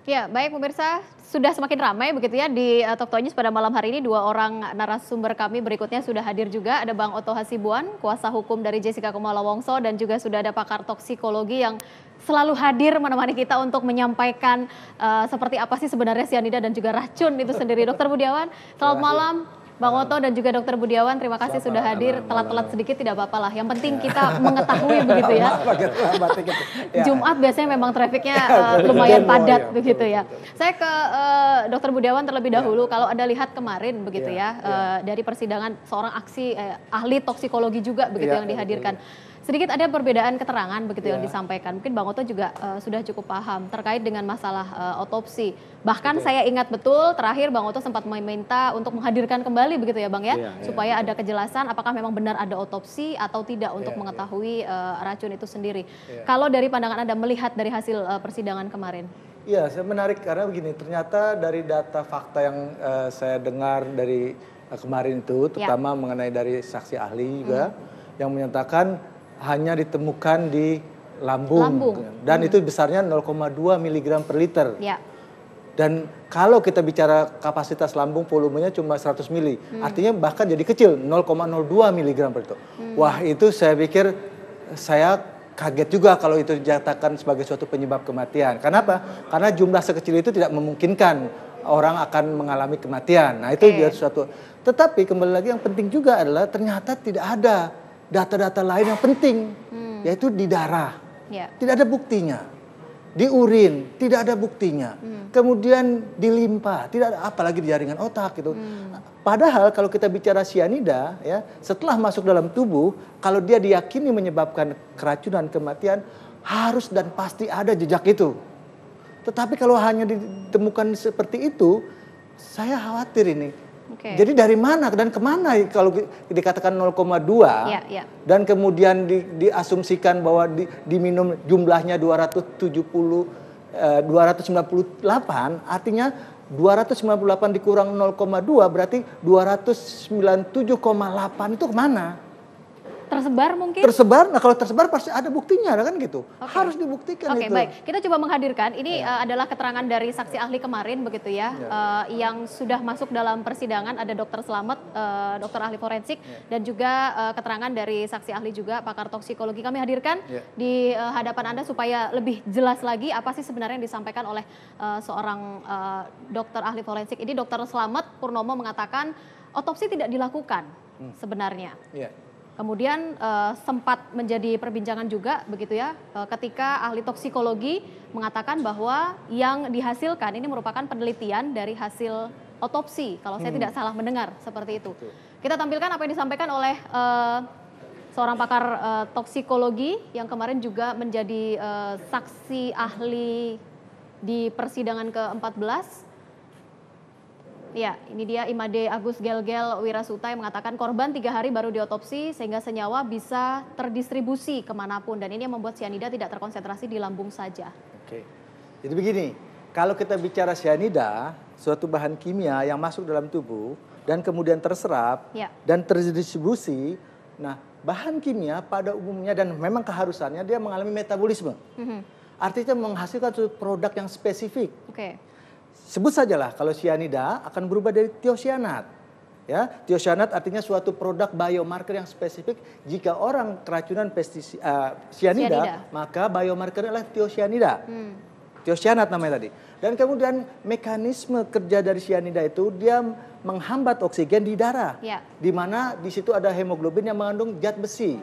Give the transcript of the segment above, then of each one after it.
Ya, baik pemirsa, sudah semakin ramai begitu ya di Talk News pada malam hari ini. Dua orang narasumber kami berikutnya sudah hadir juga. Ada Bang Oto Hasibuan, kuasa hukum dari Jessica Kumala Wongso, dan juga sudah ada pakar toksikologi yang selalu hadir menemani kita untuk menyampaikan seperti apa sih sebenarnya sianida dan juga racun itu sendiri. Dokter Budiawan, selamat malam. Bang Oto dan juga Dokter Budiawan, terima kasih sudah hadir. Telat-telat sedikit tidak apa-apa lah. Yang penting kita mengetahui begitu ya. Jumat biasanya memang trafiknya lumayan padat begitu ya. Saya ke Dokter Budiawan terlebih dahulu. Kalau Anda lihat kemarin begitu ya, dari persidangan seorang ahli toksikologi juga begitu yang dihadirkan. Sedikit ada perbedaan keterangan begitu yang disampaikan. Mungkin Bang Oto juga sudah cukup paham terkait dengan masalah otopsi. Bahkan saya ingat betul terakhir Bang Oto sempat meminta untuk menghadirkan kembali begitu ya Bang ya, supaya ada kejelasan apakah memang benar ada otopsi atau tidak untuk mengetahui racun itu sendiri. Kalau dari pandangan Anda melihat dari hasil persidangan kemarin. Iya, saya menarik karena begini, ternyata dari data fakta yang saya dengar dari kemarin itu, terutama mengenai dari saksi ahli juga, yang menyatakan hanya ditemukan di lambung. Dan itu besarnya 0,2 mg per liter. Dan kalau kita bicara kapasitas lambung volumenya cuma 100 mili, artinya bahkan jadi kecil 0,02 mg per liter. Wah, itu saya pikir saya kaget juga kalau itu dinyatakan sebagai suatu penyebab kematian. Kenapa? Karena jumlah sekecil itu tidak memungkinkan orang akan mengalami kematian. Nah, itu juga suatu. Tetapi kembali lagi yang penting juga adalah ternyata tidak ada data-data lain yang penting, yaitu di darah. Tidak ada buktinya. Di urin, tidak ada buktinya. Kemudian di limpa, tidak ada, apalagi di jaringan otak gitu. Padahal kalau kita bicara sianida, ya, setelah masuk dalam tubuh, kalau dia diyakini menyebabkan keracunan, kematian, harus dan pasti ada jejak itu. Tetapi kalau hanya ditemukan seperti itu, saya khawatir ini. Jadi dari mana dan kemana kalau dikatakan 0,2 dan kemudian diasumsikan bahwa diminum jumlahnya 298, artinya 298 dikurang 0,2 berarti 297,8 itu kemana? Tersebar mungkin? Tersebar, nah kalau tersebar pasti ada buktinya kan gitu. Harus dibuktikan itu. Baik. Kita coba menghadirkan, ini adalah keterangan dari saksi ahli kemarin begitu ya, yang sudah masuk dalam persidangan, ada Dokter Slamet, dokter ahli forensik, dan juga keterangan dari saksi ahli juga, pakar toksikologi. Kami hadirkan di hadapan Anda supaya lebih jelas lagi apa sih sebenarnya yang disampaikan oleh seorang dokter ahli forensik. Ini Dokter Slamet Purnomo mengatakan otopsi tidak dilakukan sebenarnya. Kemudian sempat menjadi perbincangan juga begitu ya, ketika ahli toksikologi mengatakan bahwa yang dihasilkan ini merupakan penelitian dari hasil otopsi, kalau saya tidak salah mendengar seperti itu. Kita tampilkan apa yang disampaikan oleh seorang pakar toksikologi yang kemarin juga menjadi saksi ahli di persidangan ke-14. Ya, ini dia Imade Agus Gelgel Wirasuta yang mengatakan korban 3 hari baru diotopsi sehingga senyawa bisa terdistribusi kemanapun. Dan ini yang membuat sianida tidak terkonsentrasi di lambung saja. Jadi begini, kalau kita bicara sianida, suatu bahan kimia yang masuk dalam tubuh dan kemudian terserap dan terdistribusi. Nah, bahan kimia pada umumnya dan memang keharusannya dia mengalami metabolisme. Artinya menghasilkan suatu produk yang spesifik. Sebut sajalah kalau sianida akan berubah dari tiosianat. Ya, tiosianat artinya suatu produk biomarker yang spesifik. Jika orang keracunan sianida, maka biomarkernya adalah tiosianida. Tiosianat namanya tadi. Dan kemudian mekanisme kerja dari sianida itu dia menghambat oksigen di darah. Di mana di situ ada hemoglobin yang mengandung zat besi.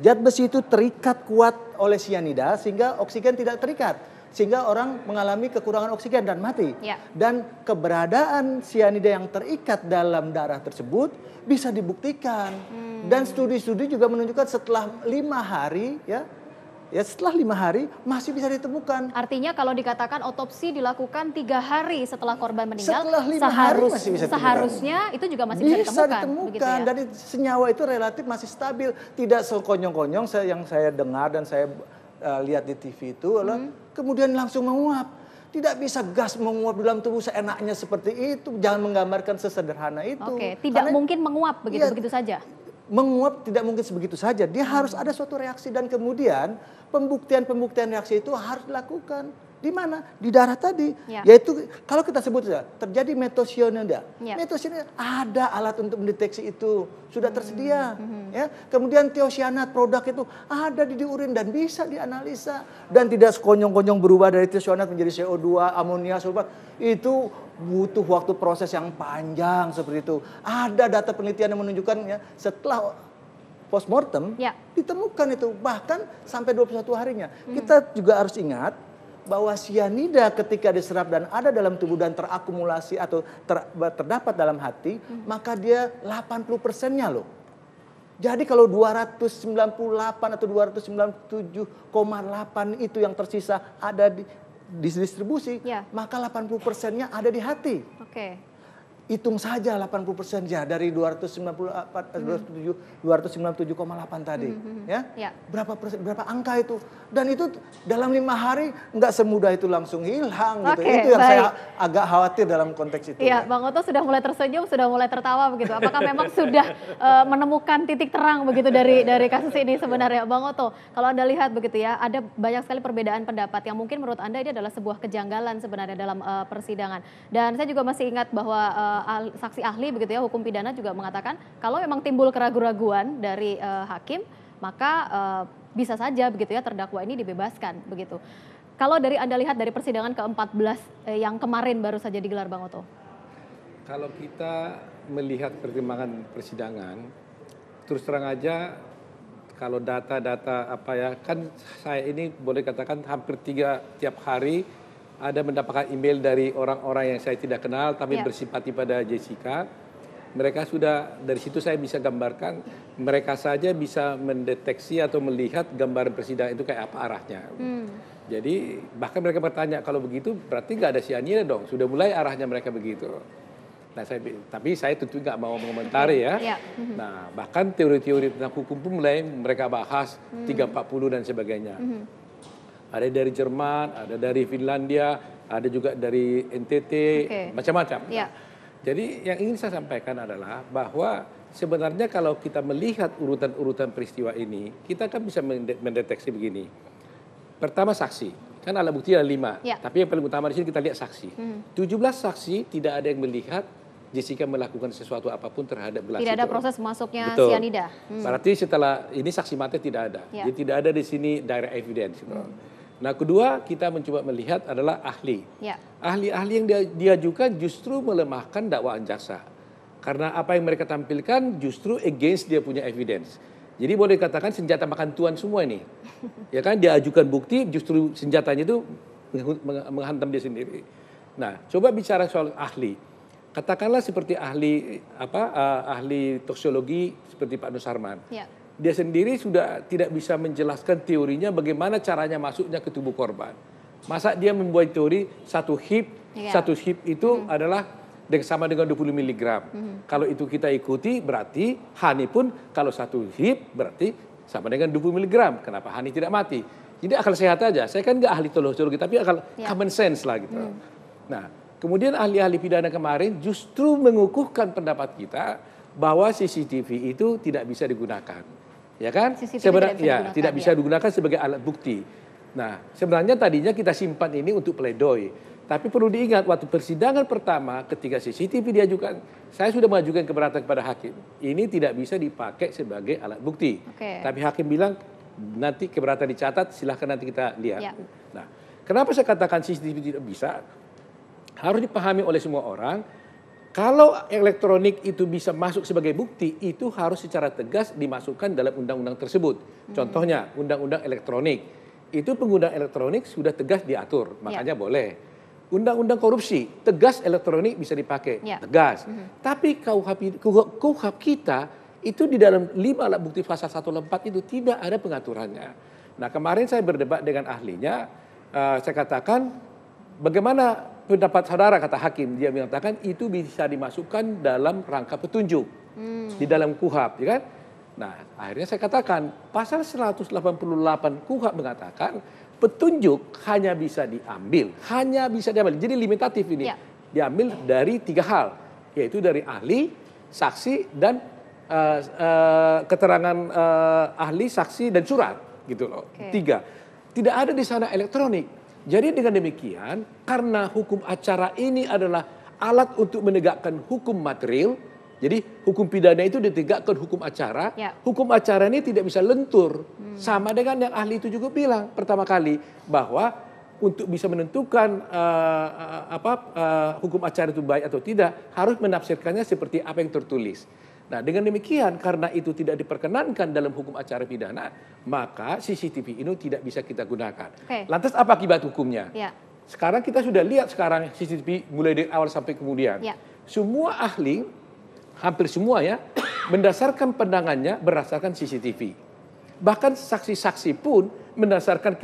Zat besi itu terikat kuat oleh sianida sehingga oksigen tidak terikat. Sehingga orang mengalami kekurangan oksigen dan mati. Dan keberadaan sianida yang terikat dalam darah tersebut bisa dibuktikan. Dan studi-studi juga menunjukkan setelah 5 hari, setelah 5 hari masih bisa ditemukan. Artinya kalau dikatakan otopsi dilakukan 3 hari setelah korban meninggal, setelah 5 hari masih bisa seharusnya itu juga masih bisa ditemukan. Dan senyawa itu relatif masih stabil, tidak sekonyong-konyong yang saya dengar dan saya lihat di TV itu adalah kemudian langsung menguap. Tidak bisa gas menguap dalam tubuh seenaknya seperti itu. Jangan menggambarkan sesederhana itu. Tidak mungkin menguap begitu saja. Menguap tidak mungkin sebegitu saja. Dia harus ada suatu reaksi dan kemudian pembuktian reaksi itu harus dilakukan. Di mana? Di darah tadi. Ya. Yaitu kalau kita sebut saja terjadi metosianida. Ya. Metosianida ada alat untuk mendeteksi itu, sudah tersedia. Ya. Kemudian tiosianat produk itu ada di urin dan bisa dianalisa dan tidak sekonyong-konyong berubah dari tiosianat menjadi CO2, amonia, sulfat. Itu butuh waktu proses yang panjang seperti itu. Ada data penelitian yang menunjukkan ya setelah postmortem ditemukan itu bahkan sampai 21 harinya. Kita juga harus ingat bahwa sianida ketika diserap dan ada dalam tubuh dan terakumulasi atau terdapat dalam hati, maka dia 80%-nya loh. Jadi kalau 298 atau 297,8 itu yang tersisa ada di distribusi, maka 80%-nya ada di hati. Hitung saja 80% ya dari 297,8 tadi, ya. Berapa angka itu? Dan itu dalam 5 hari nggak semudah itu langsung hilang gitu. Itu yang saya agak khawatir dalam konteks itu. Iya, Bang Oto sudah mulai tersenyum, sudah mulai tertawa begitu. Apakah memang sudah menemukan titik terang begitu dari kasus ini sebenarnya, Bang Oto? Kalau Anda lihat begitu ya, ada banyak sekali perbedaan pendapat yang mungkin menurut Anda ini adalah sebuah kejanggalan sebenarnya dalam persidangan. Dan saya juga masih ingat bahwa saksi ahli begitu ya hukum pidana juga mengatakan kalau memang timbul keraguan-raguan dari hakim maka bisa saja begitu ya terdakwa ini dibebaskan begitu. Kalau dari Anda lihat dari persidangan ke-14 yang kemarin baru saja digelar, Bang Oto. Kalau kita melihat perkembangan persidangan, terus terang aja kalau data-data apa ya, kan saya ini boleh katakan hampir tiap hari ada mendapatkan email dari orang-orang yang saya tidak kenal tapi bersimpati pada Jessica. Mereka sudah, dari situ saya bisa gambarkan, mereka saja bisa mendeteksi atau melihat gambaran persidangan itu kayak apa arahnya. Jadi bahkan mereka bertanya, kalau begitu berarti nggak ada sianida dong, sudah mulai arahnya mereka begitu. Nah, tapi saya tentu nggak mau mengomentari ya. Nah, bahkan teori-teori tentang hukum pun mulai mereka bahas 340 dan sebagainya. Ada dari Jerman, ada dari Finlandia, ada juga dari NTT, macam-macam. Jadi yang ingin saya sampaikan adalah bahwa sebenarnya kalau kita melihat urutan-urutan peristiwa ini, kita kan bisa mendeteksi begini. Pertama saksi, kan alat bukti ada 5, tapi yang paling utama di sini kita lihat saksi. 17 saksi tidak ada yang melihat Jessica melakukan sesuatu apapun terhadap gelas itu. Tidak ada proses masuknya sianida. Berarti setelah ini saksi mata tidak ada. Jadi tidak ada di sini direct evidence. Nah, kedua kita mencoba melihat adalah ahli. Ahli-ahli yang diajukan justru melemahkan dakwaan jaksa. Karena apa yang mereka tampilkan justru against dia punya evidence. Jadi boleh katakan senjata makan tuan semua ini. Ya kan, dia ajukan bukti justru senjatanya itu menghantam dia sendiri. Nah, coba bicara soal ahli. Katakanlah seperti ahli toksologi seperti Pak Nusarman. Dia sendiri sudah tidak bisa menjelaskan teorinya bagaimana caranya masuknya ke tubuh korban. Masa dia membuat teori satu hip itu adalah sama dengan 20 mg. Kalau itu kita ikuti berarti Hani pun kalau satu hip berarti sama dengan 20 mg. Kenapa Hani tidak mati? Jadi akal sehat aja. Saya kan nggak ahli toksologi tapi akal common sense lah gitu. Nah, kemudian ahli-ahli pidana kemarin justru mengukuhkan pendapat kita bahwa CCTV itu tidak bisa digunakan. Ya kan? Sebenarnya tidak bisa digunakan sebagai alat bukti. Nah, sebenarnya tadinya kita simpan ini untuk pledoi. Tapi perlu diingat waktu persidangan pertama ketika CCTV diajukan, saya sudah mengajukan keberatan kepada hakim. Ini tidak bisa dipakai sebagai alat bukti. Tapi hakim bilang nanti keberatan dicatat, silahkan nanti kita lihat. Nah, kenapa saya katakan CCTV tidak bisa? Harus dipahami oleh semua orang. Kalau elektronik itu bisa masuk sebagai bukti, itu harus secara tegas dimasukkan dalam undang-undang tersebut. Contohnya, undang-undang elektronik. Itu penggunaan elektronik sudah tegas diatur, makanya boleh. Undang-undang korupsi, tegas elektronik bisa dipakai, tegas. Tapi KUHP kita, itu di dalam 5 alat bukti pasal 164 itu tidak ada pengaturannya. Nah, kemarin saya berdebat dengan ahlinya, saya katakan, bagaimana pendapat saudara, kata hakim, dia mengatakan itu bisa dimasukkan dalam rangka petunjuk di dalam KUHP, ya kan? Nah, akhirnya saya katakan pasal 188 KUHP mengatakan petunjuk hanya bisa diambil. Jadi limitatif ini. Diambil dari 3 hal, yaitu dari ahli, saksi dan keterangan ahli, saksi dan surat, gitu loh. 3. Tidak ada di sana elektronik. Jadi dengan demikian, karena hukum acara ini adalah alat untuk menegakkan hukum material, jadi hukum pidana itu ditegakkan hukum acara. Hukum acara ini tidak bisa lentur. Sama dengan yang ahli itu juga bilang pertama kali bahwa untuk bisa menentukan hukum acara itu baik atau tidak harus menafsirkannya seperti apa yang tertulis. Nah, dengan demikian karena itu tidak diperkenankan dalam hukum acara pidana, maka CCTV ini tidak bisa kita gunakan. Lantas apa akibat hukumnya? Sekarang kita sudah lihat sekarang CCTV mulai dari awal sampai kemudian. Semua ahli, hampir semua ya, mendasarkan pandangannya berdasarkan CCTV. Bahkan saksi-saksi pun mendasarkan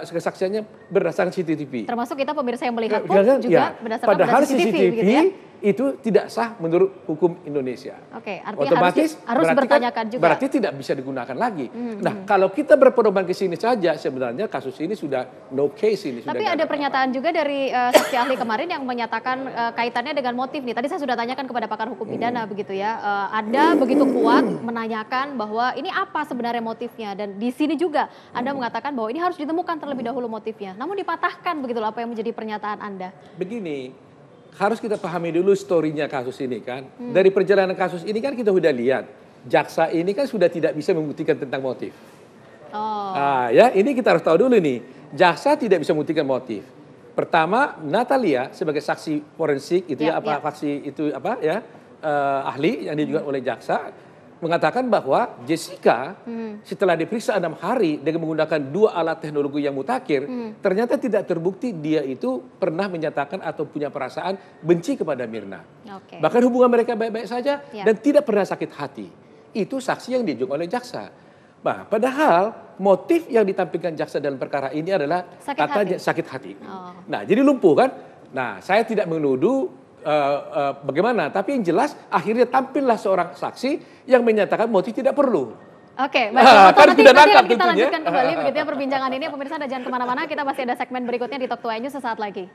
kesaksiannya berdasarkan CCTV. Termasuk kita pemirsa yang melihat pun juga berdasarkan padahal CCTV gitu ya? Itu tidak sah menurut hukum Indonesia. Artinya otomatis harus bertanyakan juga. Berarti tidak bisa digunakan lagi. Nah, kalau kita berpedoman ke sini saja, sebenarnya kasus ini sudah no case ini. Tapi ada pernyataan juga dari saksi ahli kemarin yang menyatakan kaitannya dengan motif nih. Tadi saya sudah tanyakan kepada pakar hukum pidana begitu ya. Ada begitu kuat menanyakan bahwa ini apa sebenarnya motifnya. Dan di sini juga Anda mengatakan bahwa ini harus ditemukan terlebih dahulu motifnya. Namun dipatahkan begitu apa yang menjadi pernyataan Anda. Begini. Harus kita pahami dulu story-nya kasus ini kan. Dari perjalanan kasus ini kan kita sudah lihat. Jaksa ini kan sudah tidak bisa membuktikan tentang motif. Ya ini kita harus tahu dulu nih. Jaksa tidak bisa membuktikan motif. Pertama, Natalia sebagai saksi forensik itu ahli yang diajukan oleh jaksa mengatakan bahwa Jessica setelah diperiksa 6 hari dengan menggunakan 2 alat teknologi yang mutakhir, ternyata tidak terbukti dia itu pernah menyatakan atau punya perasaan benci kepada Mirna. Bahkan hubungan mereka baik-baik saja dan tidak pernah sakit hati. Itu saksi yang diajukan oleh jaksa. Nah, padahal motif yang ditampilkan jaksa dalam perkara ini adalah sakit hati. Nah, jadi lumpuh kan? Nah, saya tidak menuduh bagaimana, tapi yang jelas akhirnya tampillah seorang saksi yang menyatakan motif tidak perlu. Oke, baik. Nanti akan kita lanjutkan kembali begitu ya perbincangan ini. Pemirsa Anda jangan kemana-mana, kita masih ada segmen berikutnya di Talk to News sesaat lagi.